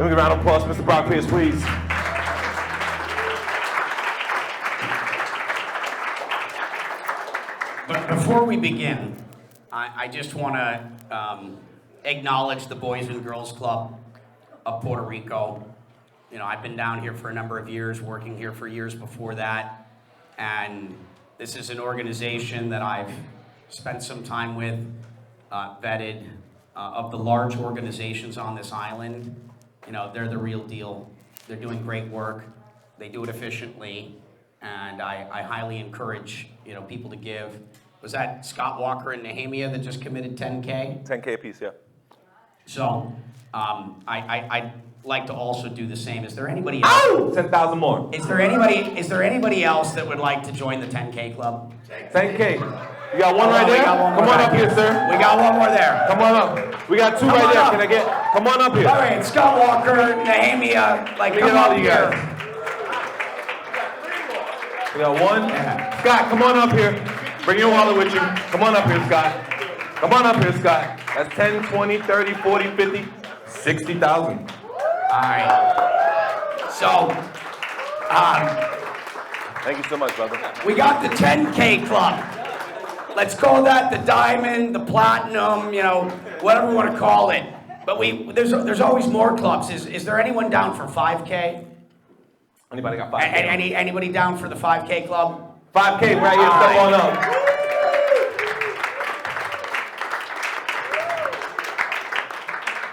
Let me give a round of applause for Mr. Brock Pierce, please. But before we begin, I just want to acknowledge the Boys and Girls Club of Puerto Rico. You know, I've been down here for a number of years, working here for years before that, and this is an organization that I've spent some time with, vetted. Of the large organizations on this island, you know, they're the real deal. They're doing great work. They do it efficiently, and I highly encourage, you know, people to give. Was that Scott Walker and Nehemia that just committed 10K? 10K a piece, yeah. So I'd like to also do the same. Is there anybody else? Oh! 10,000 more. Is there anybody else that would like to join the 10K club? 10K. You got one right there? Come on up here, sir. We got one more there. Come on up. We got two right there. Can I get? Come on up here. All right, Scott Walker, Nehemia, like, come all up you here. guys. We got one. Yeah. Scott, come on up here. Bring your wallet with you. Come on up here, Scott. Come on up here, Scott. That's 10, 20, 30, 40, 50, 60,000. All right. So, thank you so much, brother. we got the 10K club. Let's call that the diamond, the platinum, you know, whatever we want to call it. But there's always more clubs. Is there anyone down for 5K? Anybody got 5K? Anybody down for the 5K club? 5K right here. Step on up.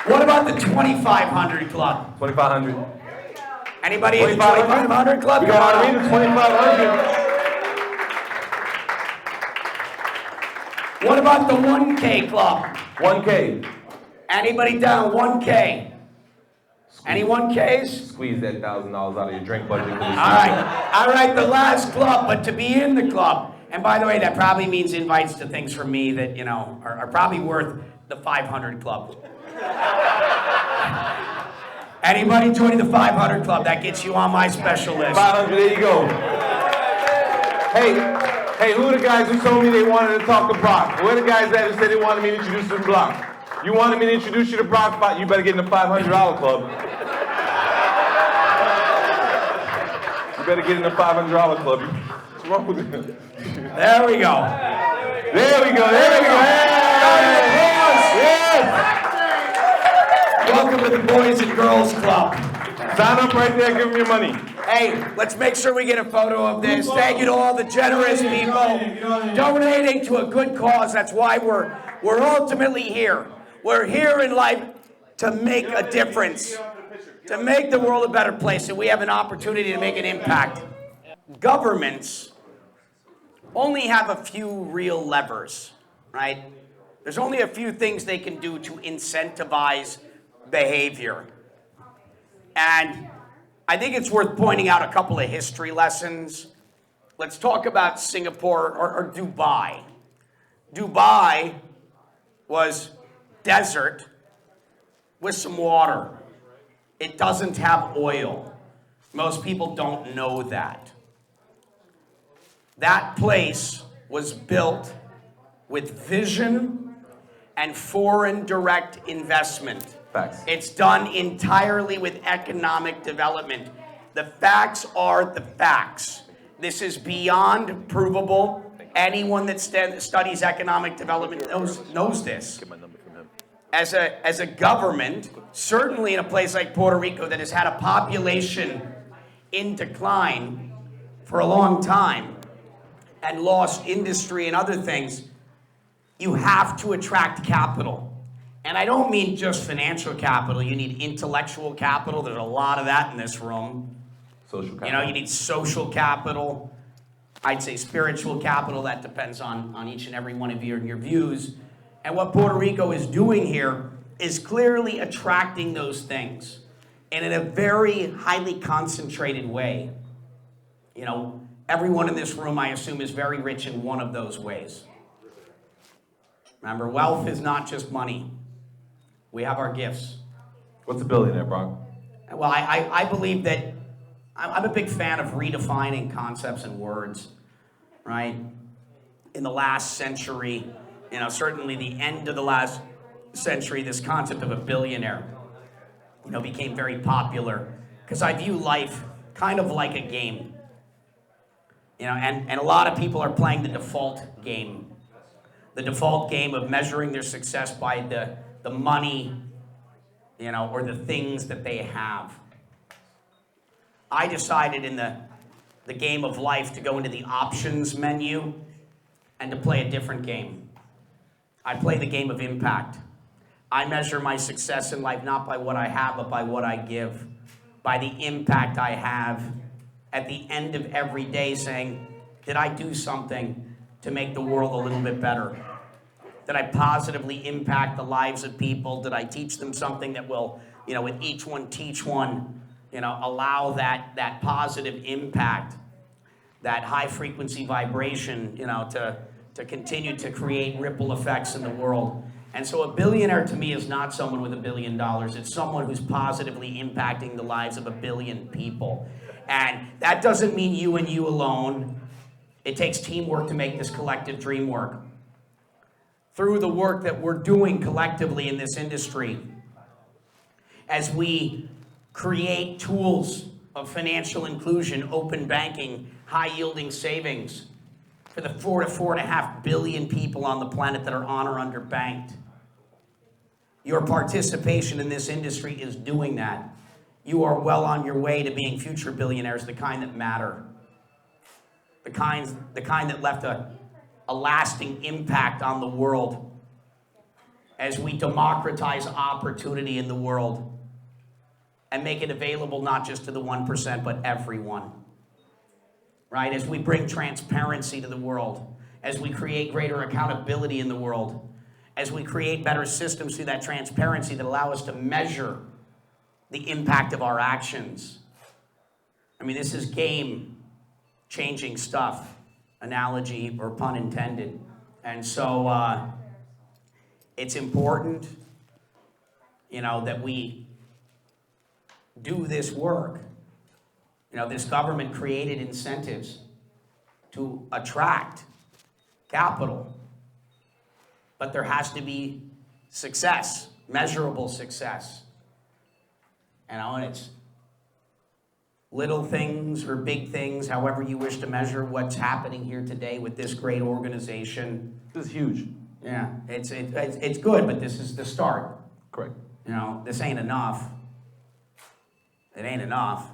What about the 2,500 club? 2,500. Anybody in the 2,500 club? We got Irene, 2,500. What about the 1K club? 1K. Anybody down 1K? Any 1Ks? Squeeze that $1,000 out of your drink budget. All right, the last club, but to be in the club. And by the way, that probably means invites to things from me that, you know, are probably worth the 500 club. Anybody joining the 500 club, that gets you on my special list. 500, there you go. Hey, who are the guys who told me they wanted to talk to Brock? Where are the guys that said they wanted me to introduce you to Brock? You wanted me to introduce you to Brock, but you better get in the $500 club. You better get in the $500 club. What's wrong with it? There we go. There we go. Yes. Welcome to the Boys and Girls Club. Sign up right there, give them your money. Hey, let's make sure we get a photo of this. Thank you to all the generous people donating to a good cause. That's why we're ultimately here. We're here in life to make a difference, to make the world a better place, and we have an opportunity to make an impact. Governments only have a few real levers, right? There's only a few things they can do to incentivize behavior. And I think it's worth pointing out a couple of history lessons. Let's talk about Singapore or Dubai. Dubai was desert with some water. It doesn't have oil. Most people don't know that. That place was built with vision and foreign direct investment. Facts. It's done entirely with economic development. The facts are the facts. This is beyond provable. Anyone that studies economic development knows this. Get my number from him. As a government, certainly in a place like Puerto Rico that has had a population in decline for a long time and lost industry and other things, you have to attract capital. And I don't mean just financial capital. You need intellectual capital. There's a lot of that in this room. Social capital. You know, you need social capital. I'd say spiritual capital. That depends on each and every one of your views. And what Puerto Rico is doing here is clearly attracting those things, and in a very highly concentrated way. You know, everyone in this room, I assume, is very rich in one of those ways. Remember, wealth is not just money. We have our gifts. What's a billionaire, Brock? Well, I believe that I'm a big fan of redefining concepts and words, right? In the last century, you know, certainly the end of the last century, this concept of a billionaire became very popular because I view life kind of like a game. And a lot of people are playing the default game. The default game of measuring their success by the money, or the things that they have. I decided in the game of life to go into the options menu and to play a different game. I play the game of impact. I measure my success in life not by what I have, but by what I give, by the impact I have at the end of every day, saying, did I do something to make the world a little bit better? Did I positively impact the lives of people? Did I teach them something that will, with each one teach one, allow that positive impact, that high frequency vibration, to continue to create ripple effects in the world. And so a billionaire to me is not someone with $1 billion. It's someone who's positively impacting the lives of 1 billion people. And that doesn't mean you and you alone. It takes teamwork to make this collective dream work. Through the work that we're doing collectively in this industry, as we create tools of financial inclusion, open banking, high-yielding savings for the 4 to 4.5 billion people on the planet that are on or underbanked. Your participation in this industry is doing that. You are well on your way to being future billionaires, the kind that matter, the kind that left a lasting impact on the world as we democratize opportunity in the world and make it available not just to the 1%, but everyone. Right? As we bring transparency to the world, as we create greater accountability in the world, as we create better systems through that transparency that allow us to measure the impact of our actions. I mean, this is game-changing stuff, analogy or pun intended. And so it's important, that we do this work. This government created incentives to attract capital, but there has to be success, measurable success. And it's little things or big things, however you wish to measure what's happening here today with this great organization. This is huge. Yeah, it's good, but this is the start. Correct. This ain't enough. It ain't enough.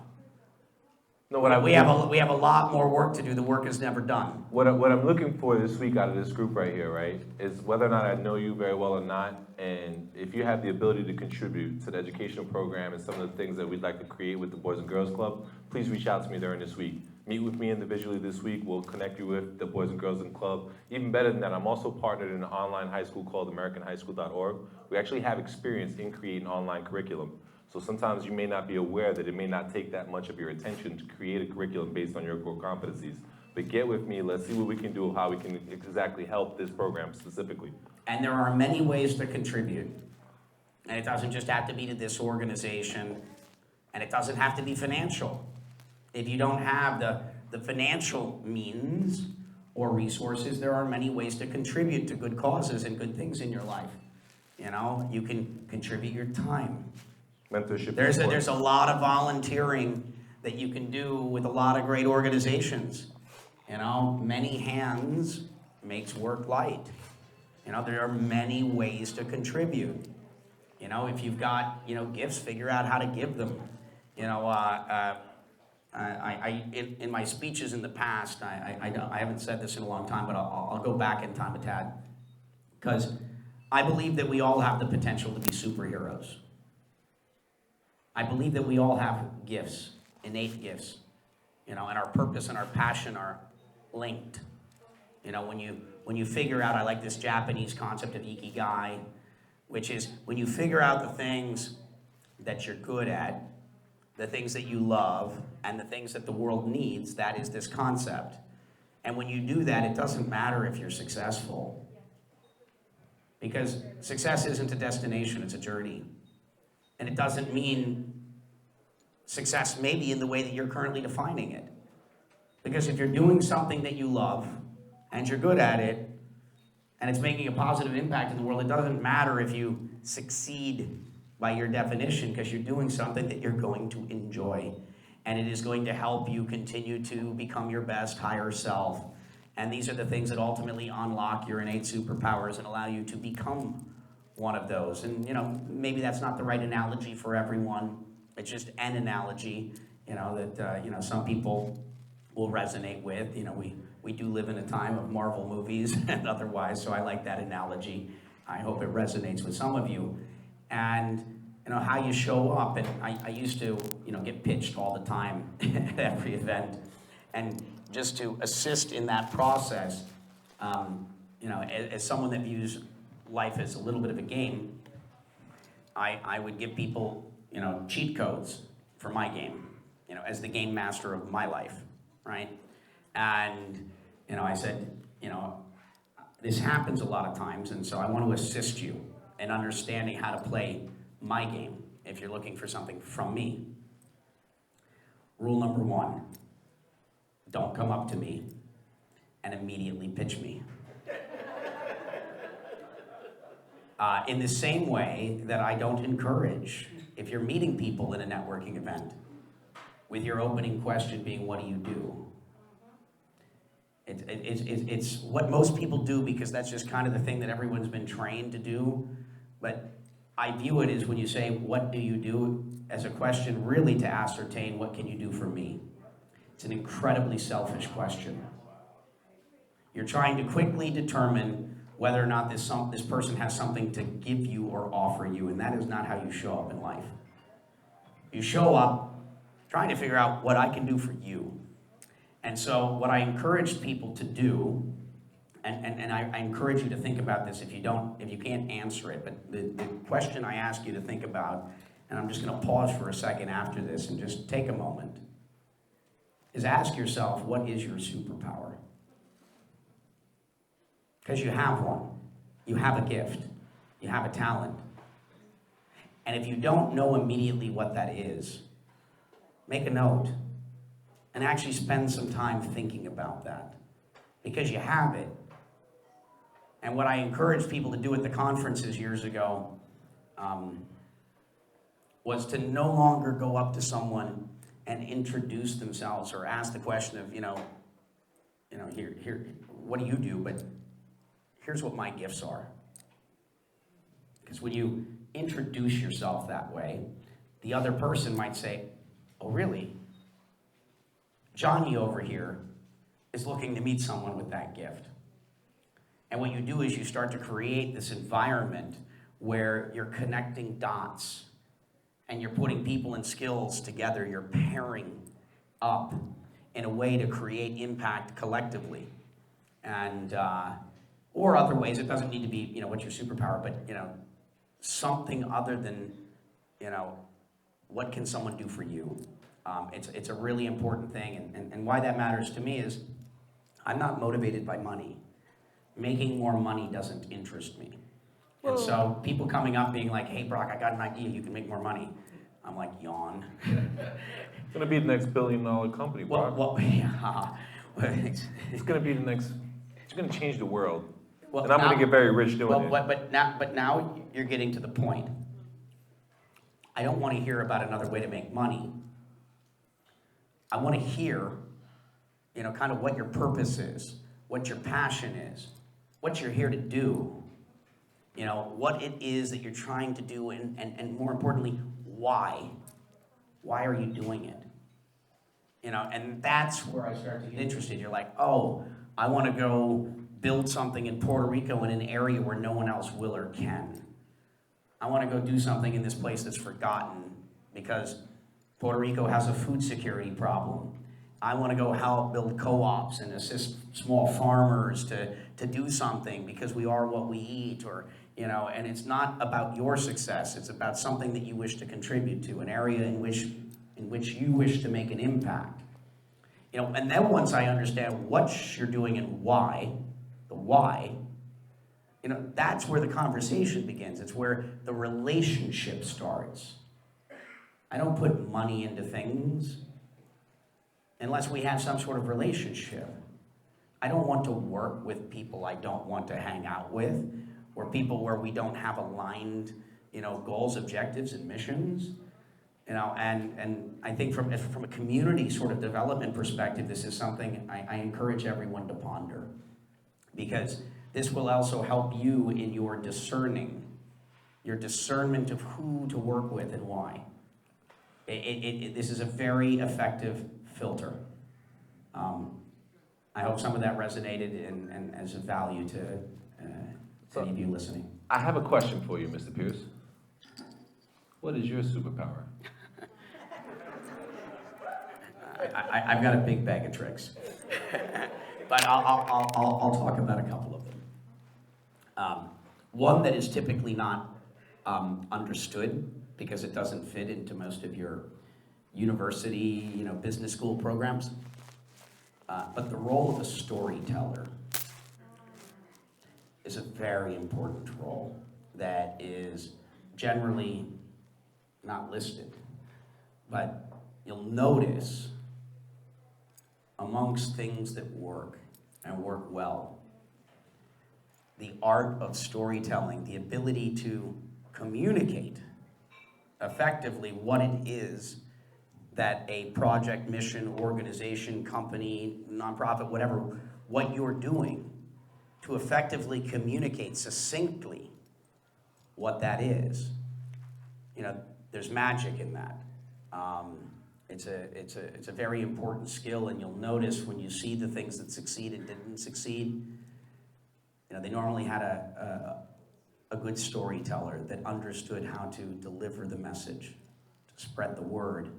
No, we have a lot more work to do. The work is never done. What I'm looking for this week out of this group right here, right, is whether or not I know you very well or not, and if you have the ability to contribute to the educational program and some of the things that we'd like to create with the Boys and Girls Club, please reach out to me during this week. Meet with me individually this week. We'll connect you with the Boys and Girls Club. Even better than that, I'm also partnered in an online high school called AmericanHighSchool.org. We actually have experience in creating online curriculum. So sometimes you may not be aware that it may not take that much of your attention to create a curriculum based on your core competencies. But get with me, let's see what we can do, how we can exactly help this program specifically. And there are many ways to contribute. And it doesn't just have to be to this organization, and it doesn't have to be financial. If you don't have the financial means or resources, there are many ways to contribute to good causes and good things in your life. You can contribute your time. Mentorship. There's a lot of volunteering that you can do with a lot of great organizations. Many hands makes work light. There are many ways to contribute. If you've got, gifts, figure out how to give them. In my speeches in the past, I haven't said this in a long time, but I'll go back in time a tad. Because I believe that we all have the potential to be superheroes. I believe that we all have gifts, innate gifts, and our purpose and our passion are linked. When you figure out, I like this Japanese concept of ikigai, which is when you figure out the things that you're good at, the things that you love, and the things that the world needs, that is this concept. And when you do that, it doesn't matter if you're successful. Because success isn't a destination, it's a journey. And it doesn't mean success maybe in the way that you're currently defining it. Because if you're doing something that you love, and you're good at it, and it's making a positive impact in the world, it doesn't matter if you succeed by your definition, because you're doing something that you're going to enjoy. And it is going to help you continue to become your best, higher self. And these are the things that ultimately unlock your innate superpowers and allow you to become one of those. And, you know, maybe that's not the right analogy for everyone. It's just an analogy, you know, that, you know, some people will resonate with. You know, we do live in a time of Marvel movies and otherwise, so I like that analogy. I hope it resonates with some of you. And, you know, how you show up. And I used to, you know, get pitched all the time at every event. And just to assist in that process, you know, as someone that views life as a little bit of a game, I would give people, you know, cheat codes for my game, you know, as the game master of my life, right? And, you know, I said, you know, this happens a lot of times, and so I want to assist you in understanding how to play my game if you're looking for something from me. Rule number 1, don't come up to me and immediately pitch me. In the same way that I don't encourage, if you're meeting people in a networking event, with your opening question being, what do you do? It's what most people do because that's just kind of the thing that everyone's been trained to do. But I view it as when you say, what do you do, as a question really to ascertain what can you do for me. It's an incredibly selfish question. You're trying to quickly determine whether or not this person has something to give you or offer you, and that is not how you show up in life. You show up trying to figure out what I can do for you. And so what I encourage people to do, and I encourage you to think about this if you can't answer it, but the question I ask you to think about, and I'm just going to pause for a second after this and just take a moment, is ask yourself, what is your superpower? Because you have one. You have a gift. You have a talent. And if you don't know immediately what that is, make a note and actually spend some time thinking about that, because you have it. And what I encouraged people to do at the conferences years ago was to no longer go up to someone and introduce themselves or ask the question of, here, what do you do? But here's what my gifts are. Because when you introduce yourself that way, the other person might say, oh, really? Johnny over here is looking to meet someone with that gift. And what you do is you start to create this environment where you're connecting dots and you're putting people and skills together. You're pairing up in a way to create impact collectively. And, or other ways, it doesn't need to be, what's your superpower, but, something other than, what can someone do for you? It's a really important thing, and why that matters to me is I'm not motivated by money. Making more money doesn't interest me. And so people coming up being like, hey, Brock, I got an idea, you can make more money. I'm like, yawn. It's going to be the next billion-dollar company, Brock. It's going to be the next, it's going to change the world. And I'm going to get very rich doing it. But now you're getting to the point. I don't want to hear about another way to make money. I want to hear, kind of what your purpose is, what your passion is, what you're here to do, what it is that you're trying to do, and more importantly, why. Why are you doing it? And that's where I start to get interested. You're like, oh, I want to go build something in Puerto Rico in an area where no one else will or can. I want to go do something in this place that's forgotten because Puerto Rico has a food security problem. I want to go help build co-ops and assist small farmers to do something because we are what we eat, or, and it's not about your success. It's about something that you wish to contribute to, an area in which you wish to make an impact. And then once I understand what you're doing and why, the why, that's where the conversation begins. It's where the relationship starts. I don't put money into things unless we have some sort of relationship. I don't want to work with people I don't want to hang out with, or people where we don't have aligned, goals, objectives, and missions. And I think from a community sort of development perspective, this is something I encourage everyone to ponder, because this will also help you in your discerning, your discernment of who to work with and why. This is a very effective filter. I hope some of that resonated and as a value to any of you listening. I have a question for you, Mr. Pierce. What is your superpower? I've got a big bag of tricks, but I'll talk about a couple of them. One that is typically not understood because it doesn't fit into most of your university, business school programs. But the role of a storyteller is a very important role that is generally not listed. But you'll notice amongst things that work and work well, the art of storytelling, the ability to communicate effectively what it is that a project, mission, organization, company, nonprofit, whatever, what you're doing, to effectively communicate succinctly what that is. There's magic in that. It's a very important skill, and you'll notice when you see the things that succeed and didn't succeed, they normally had a good storyteller that understood how to deliver the message, to spread the word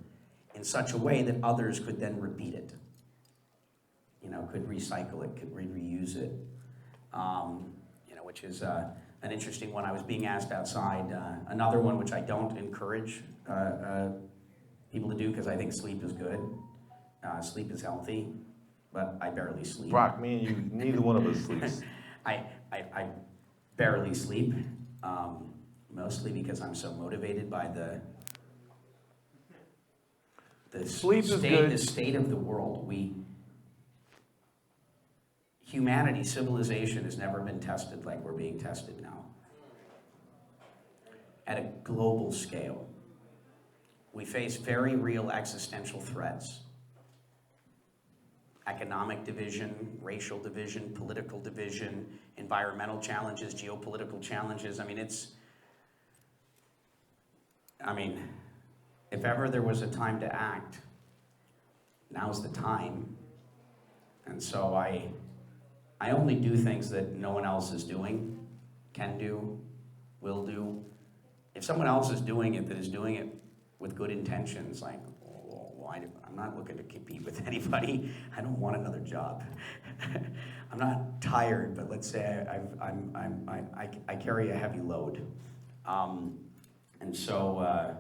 in such a way that others could then repeat it, could recycle it, could reuse it, which is an interesting one. I was being asked outside, another one which I don't encourage people to do because I think sleep is good, sleep is healthy, but I barely sleep. Brock, me and you, neither one of us sleeps. I barely sleep, mostly because I'm so motivated by the Sleep is good. The state of the world. Humanity, civilization has never been tested like we're being tested now. At a global scale, we face very real existential threats. Economic division, racial division, political division, environmental challenges, geopolitical challenges. If ever there was a time to act, now's the time. And so I only do things that no one else is doing, can do, will do. If someone else is doing it that is doing it with good intentions, like, I'm not looking to compete with anybody. I don't want another job. I'm not tired, but let's say I carry a heavy load. And so,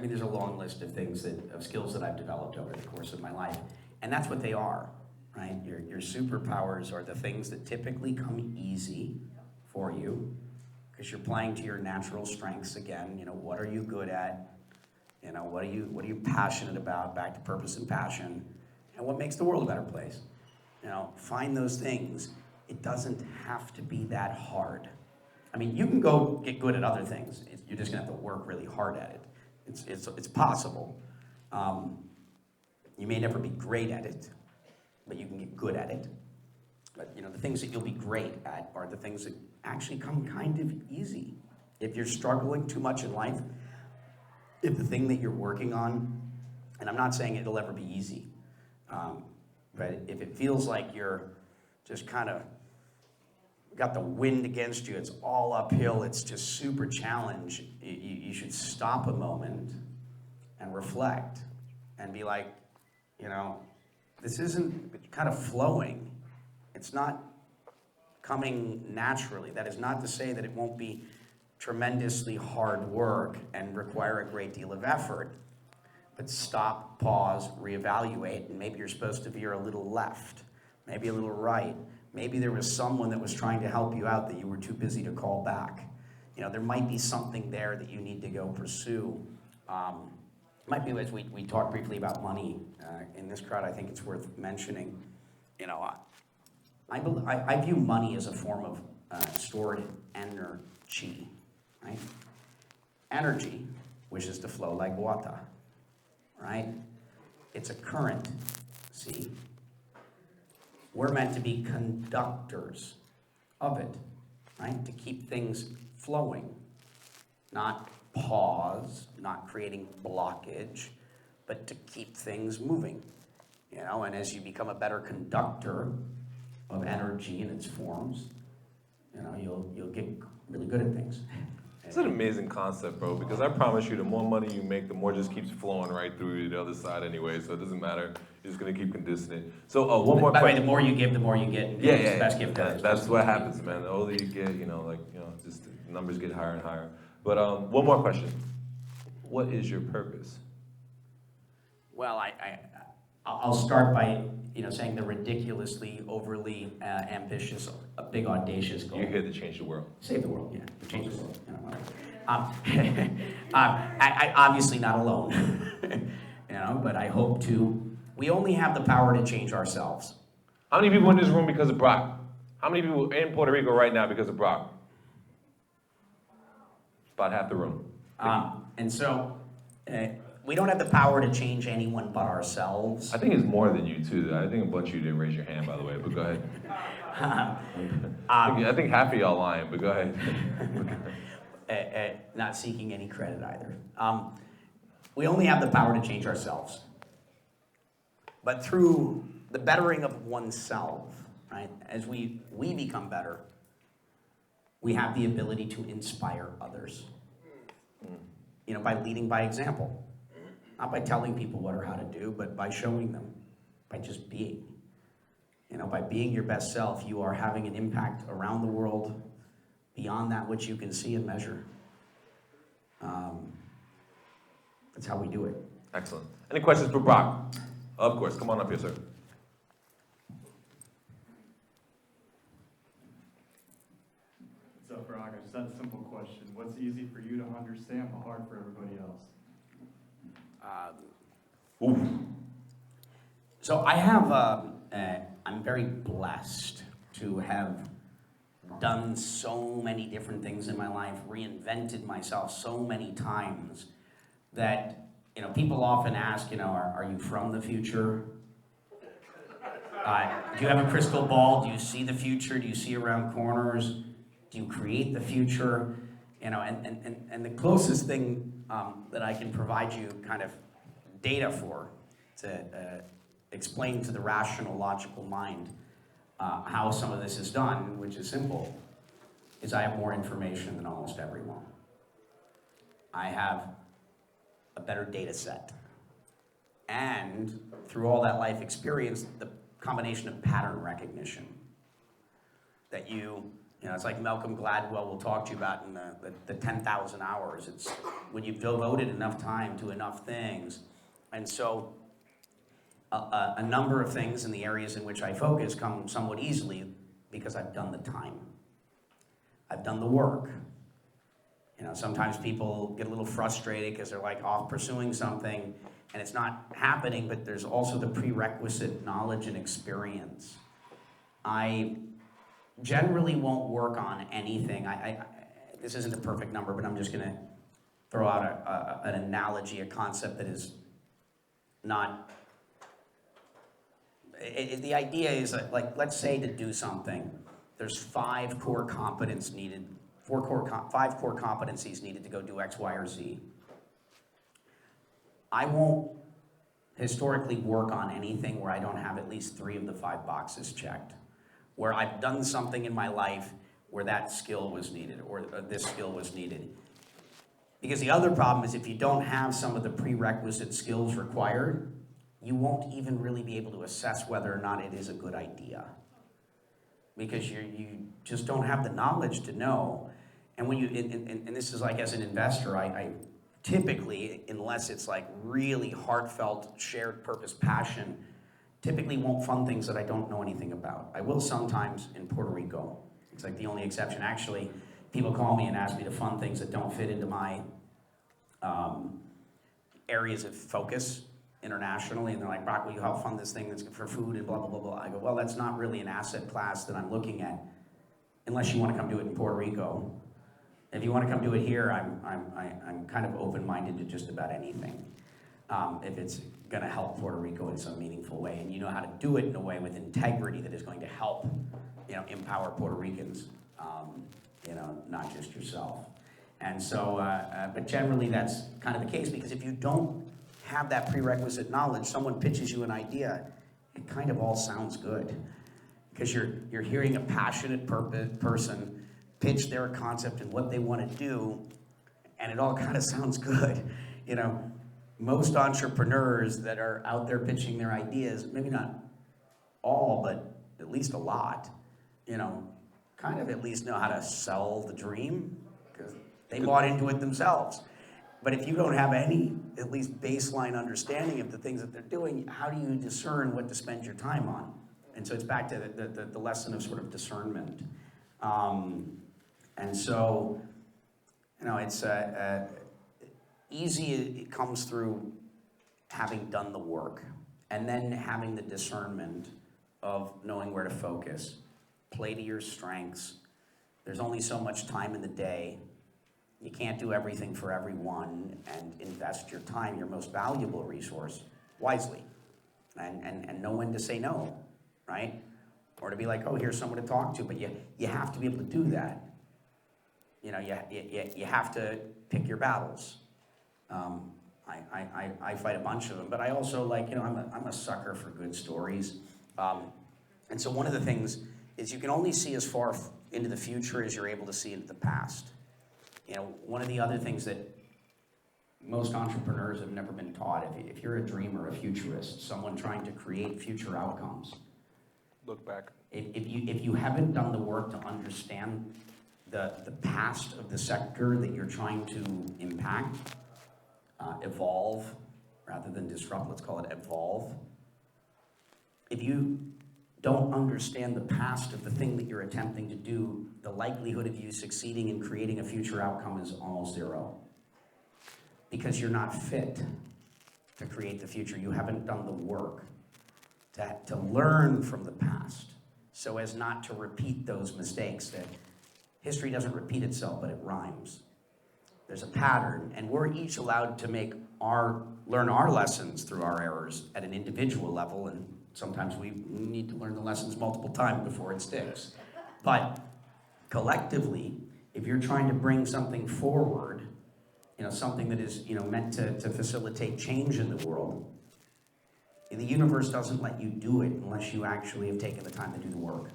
there's a long list of things of skills that I've developed over the course of my life. And that's what they are, right? Your superpowers are the things that typically come easy for you because you're playing to your natural strengths again. What are you good at? What are you passionate about? Back to purpose and passion. And what makes the world a better place? Find those things. It doesn't have to be that hard. You can go get good at other things. You're just gonna have to work really hard at it. It's possible. You may never be great at it, but you can get good at it. But the things that you'll be great at are the things that actually come kind of easy. If you're struggling too much in life, if the thing that you're working on, and I'm not saying it'll ever be easy, but if it feels like you're just kind of got the wind against you, it's all uphill, it's just super challenge, you should stop a moment and reflect and be like, this isn't kind of flowing. It's not coming naturally. That is not to say that it won't be tremendously hard work and require a great deal of effort. But stop, pause, reevaluate, and maybe you're supposed to veer a little left, maybe a little right. Maybe there was someone that was trying to help you out that you were too busy to call back. There might be something there that you need to go pursue. Might be, as we talked briefly about money in this crowd, I think it's worth mentioning. I view money as a form stored energy, right? Energy wishes to flow like water, right? It's a current, see? We're meant to be conductors of it, right? To keep things flowing, not pause, not creating blockage, but to keep things moving, you know? And as you become a better conductor of energy in its forms, you know, you'll get really good at things. It's an amazing concept, bro, because I promise you, the more money you make, the more just keeps flowing right through the other side anyway, so it doesn't matter. You're just gonna keep conditioning. So, one more By the way, question. the more you give, the more you get. And Yeah, it's the best gift yeah, ever. that's what happens, man. The older you get, just the numbers get higher and higher. But one more question. What is your purpose? Well, I'll start by saying the ridiculously, overly ambitious, a big audacious goal. You're here to change the world. Save the world, yeah. Change the world. I obviously not alone, but I hope to. We only have the power to change ourselves. How many people in this room because of Brock? How many people in Puerto Rico right now because of Brock? About half the room. And so, we don't have the power to change anyone but ourselves. I think it's more than you too. I think a bunch of you didn't raise your hand, by the way, but go ahead. I think half of y'all lying, but go ahead. Not seeking any credit either. We only have the power to change ourselves. But through the bettering of oneself, right, as we become better, we have the ability to inspire others. By leading by example. Not by telling people what or how to do, but by showing them, by just being. By being your best self, you are having an impact around the world beyond that which you can see and measure. That's how we do it. Excellent. Any questions for Brock? Of course. Come on up here, sir. What's up, Brock? I just had a simple question. What's easy for you to understand, but hard for everybody else? So I have, I'm very blessed to have done so many different things in my life, reinvented myself so many times that, people often ask, are you from the future? Do you have a crystal ball? Do you see the future? Do you see around corners? Do you create the future? And the closest thing that I can provide you kind of data for to explain to the rational, logical mind how some of this is done, which is simple, is I have more information than almost everyone. I have a better data set. And through all that life experience, the combination of pattern recognition that it's like Malcolm Gladwell will talk to you about in the 10,000 hours. It's when you've devoted enough time to enough things. And so a number of things in the areas in which I focus come somewhat easily because I've done the time. I've done the work. Sometimes people get a little frustrated because they're like off pursuing something and it's not happening, but there's also the prerequisite knowledge and experience. I generally won't work on anything. This isn't a perfect number, but I'm just going to throw out an analogy, a concept that is not... the idea is that, let's say to do something, there's 5 core competencies needed, 5 core competencies needed to go do X, Y, or Z. I won't historically work on anything where I don't have at least 3 of the 5 boxes checked, where I've done something in my life where that skill was needed or this skill was needed. Because the other problem is if you don't have some of the prerequisite skills required, you won't even really be able to assess whether or not it is a good idea. Because you just don't have the knowledge to know. And when and this is like as an investor, I typically, unless it's like really heartfelt, shared purpose, passion, typically won't fund things that I don't know anything about. I will sometimes in Puerto Rico. It's like the only exception. Actually, people call me and ask me to fund things that don't fit into my areas of focus internationally, and they're like, Brock, will you help fund this thing that's for food and blah, blah, blah, blah. I go, well, that's not really an asset class that I'm looking at unless you want to come do it in Puerto Rico. If you want to come do it here, I'm kind of open-minded to just about anything. If it's going to help Puerto Rico in some meaningful way, and you know how to do it in a way with integrity that is going to help, empower Puerto Ricans, not just yourself. And so, but generally that's kind of the case, because if you don't have that prerequisite knowledge, someone pitches you an idea, it kind of all sounds good, because you're hearing a passionate person pitch their concept and what they want to do, and it all kind of sounds good. Most entrepreneurs that are out there pitching their ideas, maybe not all, but at least a lot, kind of at least know how to sell the dream, because they bought into it themselves. But if you don't have any, at least baseline understanding of the things that they're doing, how do you discern what to spend your time on? And so it's back to the lesson of sort of discernment. And so, it's easy. It comes through having done the work, and then having the discernment of knowing where to focus. Play to your strengths. There's only so much time in the day. You can't do everything for everyone, and invest your time, your most valuable resource, wisely. And know when to say no, right? Or to be like, oh, here's someone to talk to, but you have to be able to do that. You have to pick your battles. I fight a bunch of them, but I also I'm a sucker for good stories. And so one of the things is you can only see as far into the future as you're able to see into the past. One of the other things that most entrepreneurs have never been taught, if you're a dreamer, a futurist, someone trying to create future outcomes, Look back. If you haven't done the work to understand the past of the sector that you're trying to impact, evolve rather than disrupt, let's call it evolve. If you don't understand the past of the thing that you're attempting to do, the likelihood of you succeeding in creating a future outcome is almost zero. Because you're not fit to create the future. You haven't done the work to learn from the past so as not to repeat those mistakes. That history doesn't repeat itself, but it rhymes. There's a pattern, and we're each allowed to learn our lessons through our errors at an individual level, and sometimes we need to learn the lessons multiple times before it sticks. But collectively, if you're trying to bring something forward, something that is meant to facilitate change in the world, the universe doesn't let you do it unless you actually have taken the time to do the work.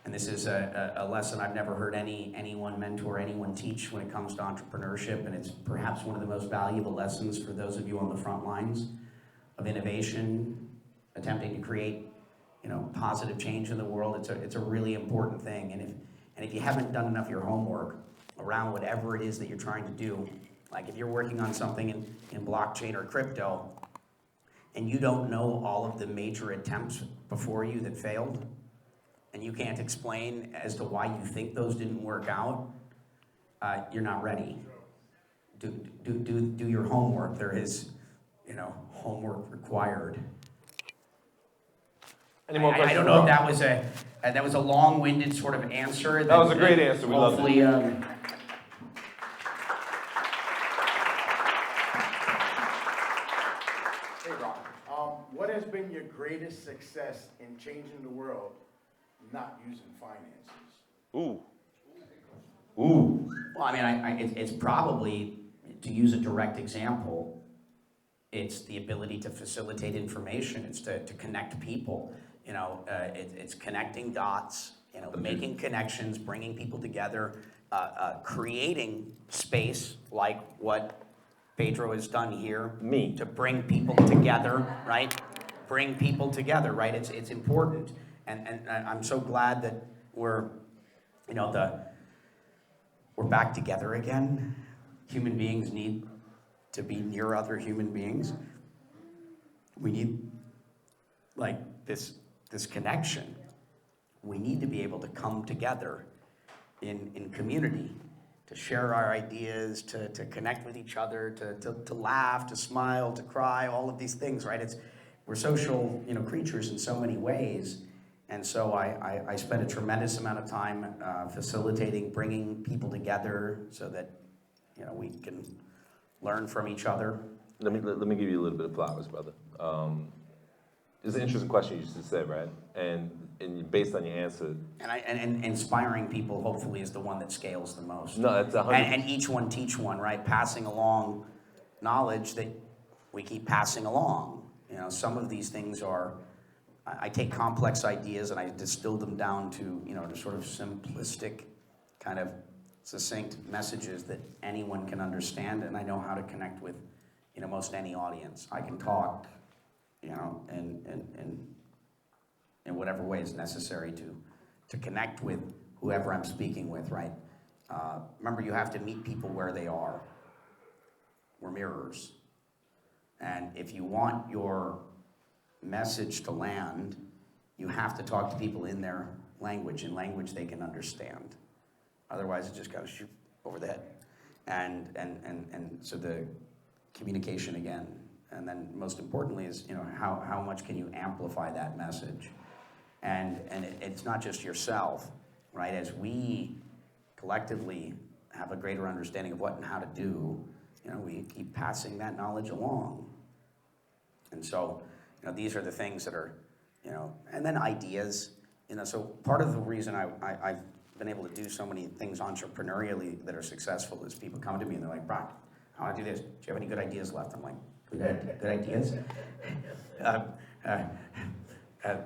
And this is a lesson I've never heard anyone mentor, anyone teach when it comes to entrepreneurship, and it's perhaps one of the most valuable lessons for those of you on the front lines of innovation, attempting to create, positive change in the world. It's a really important thing, and if you haven't done enough of your homework around whatever it is that you're trying to do, like if you're working on something in blockchain or crypto, and you don't know all of the major attempts before you that failed, and you can't explain as to why you think those didn't work out, you're not ready. Do your homework. There is, homework required. Any more questions? I don't know if that was a long-winded sort of answer. That was a great answer. We loved hopefully, it. Hey, Ron, what has been your greatest success in changing the world not using finances? Ooh. Well, it's probably, to use a direct example, it's the ability to facilitate information. It's to connect people. It's connecting dots, making connections, bringing people together, creating space like what Pedro has done here. To bring people together, right? Bring people together, right? It's important. And I'm so glad that we're back together again. Human beings need to be near other human beings. We need this connection. We need to be able to come together in community, to share our ideas, to connect with each other, to laugh, to smile, to cry, all of these things, right? We're social, creatures in so many ways. And so I spent a tremendous amount of time facilitating, bringing people together so that, you know, we can learn from each other. Let me give you a little bit of flowers, brother. It's an interesting question you just said, right? And based on your answer. And inspiring people, hopefully, is the one that scales the most. No, that's 100%. And each one teach one, right? Passing along knowledge that we keep passing along. You know, some of these things are, I take complex ideas and I distill them down to, you know, to sort of simplistic, kind of succinct messages that anyone can understand, and I know how to connect with, you know, most any audience. I can talk, you know, in whatever way is necessary to connect with whoever I'm speaking with, right? Remember, you have to meet people where they are. We're mirrors. And if you want your message to land, you have to talk to people in their language, in language they can understand. Otherwise, it just goes shoot over the head. And so the communication again. And then most importantly is, you know, how much can you amplify that message? And it's not just yourself, right? As we collectively have a greater understanding of what and how to do, you know, we keep passing that knowledge along. And so, you know, these are the things that are, you know, and then ideas, you know, so part of the reason I've been able to do so many things entrepreneurially that are successful is people come to me and they're like, Brock, I want to do this. Do you have any good ideas left? I'm like, good ideas?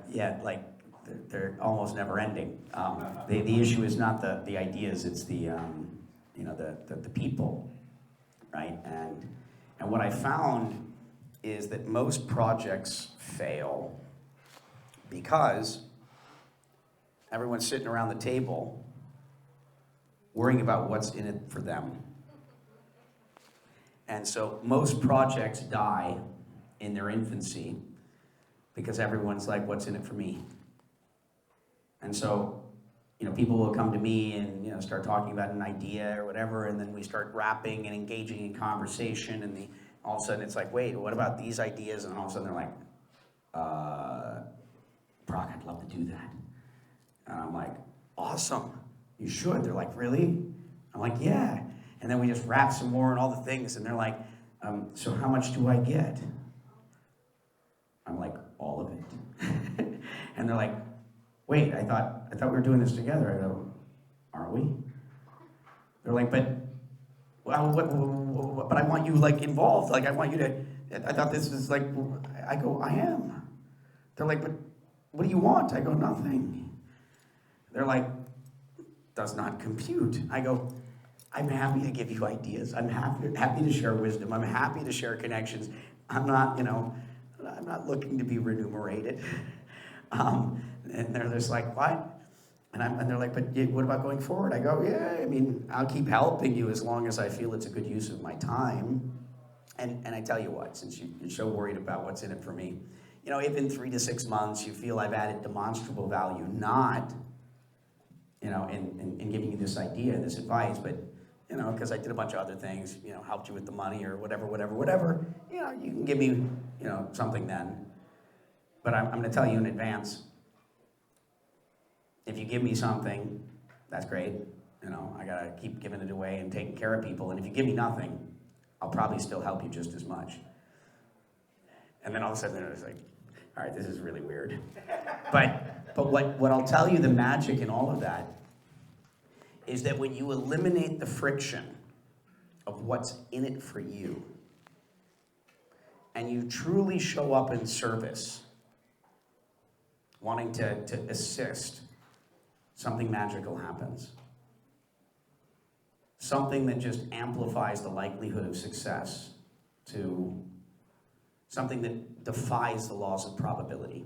Yeah, like they're almost never ending. The issue is not the ideas, it's the, you know, the people, right? And what I found is that most projects fail because everyone's sitting around the table worrying about what's in it for them. And so most projects die in their infancy because everyone's like, what's in it for me? And so, you know, people will come to me and, you know, start talking about an idea or whatever, and then we start rapping and engaging in conversation, and all of a sudden it's like, wait, what about these ideas? And all of a sudden they're like, Brock, I'd love to do that. And I'm like, awesome, you should. They're like, really? I'm like, yeah. And then we just rap some more and all the things, and they're like, so how much do I get? I'm like, all of it. And they're like, wait, I thought we were doing this together. I go, are we? They're like, but I want you like involved. Like I want you to. I thought this was like. I go, I am. They're like, but what do you want? I go, nothing. They're like, does not compute. I go, I'm happy to give you ideas. I'm happy to share wisdom. I'm happy to share connections. I'm not, you know, I'm not looking to be remunerated. And they're just like, what? And they're like, but what about going forward? I go, yeah, I mean, I'll keep helping you as long as I feel it's a good use of my time. And I tell you what, since you're so worried about what's in it for me, you know, if in 3 to 6 months you feel I've added demonstrable value, not, you know, in giving you this idea, this advice, but, you know, because I did a bunch of other things, you know, helped you with the money or whatever, you know, you can give me, you know, something then. But I'm going to tell you in advance, if you give me something, that's great. You know, I got to keep giving it away and taking care of people. And if you give me nothing, I'll probably still help you just as much. And then all of a sudden, it's like, all right, this is really weird. But what I'll tell you, the magic in all of that is that when you eliminate the friction of what's in it for you, and you truly show up in service, wanting to assist, something magical happens. Something that just amplifies the likelihood of success to something that defies the laws of probability.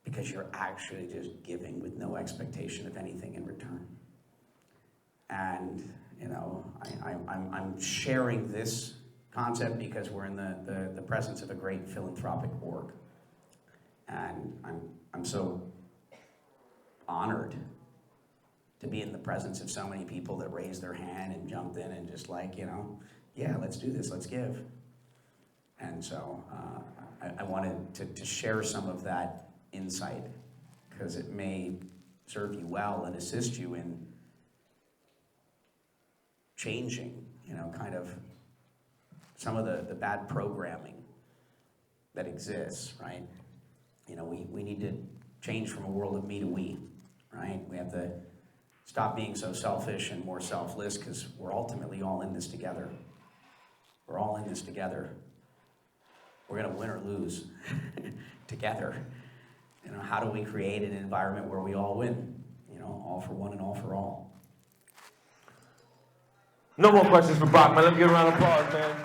Because you're actually just giving with no expectation of anything in return. And, you know, I'm sharing this concept because we're in the presence of a great philanthropic org. And I'm so honored to be in the presence of so many people that raised their hand and jumped in and just like, you know, yeah, let's do this, let's give. And so I wanted to share some of that insight, because it may serve you well and assist you in changing, kind of some of the bad programming that exists, right? We need to change from a world of me to we, right? We have to stop being so selfish and more selfless, because we're ultimately all in this together. We're all in this together. We're gonna win or lose together. How do we create an environment where we all win? All for one and all for all. No more questions for Brock, man. Let me give a round of applause, man.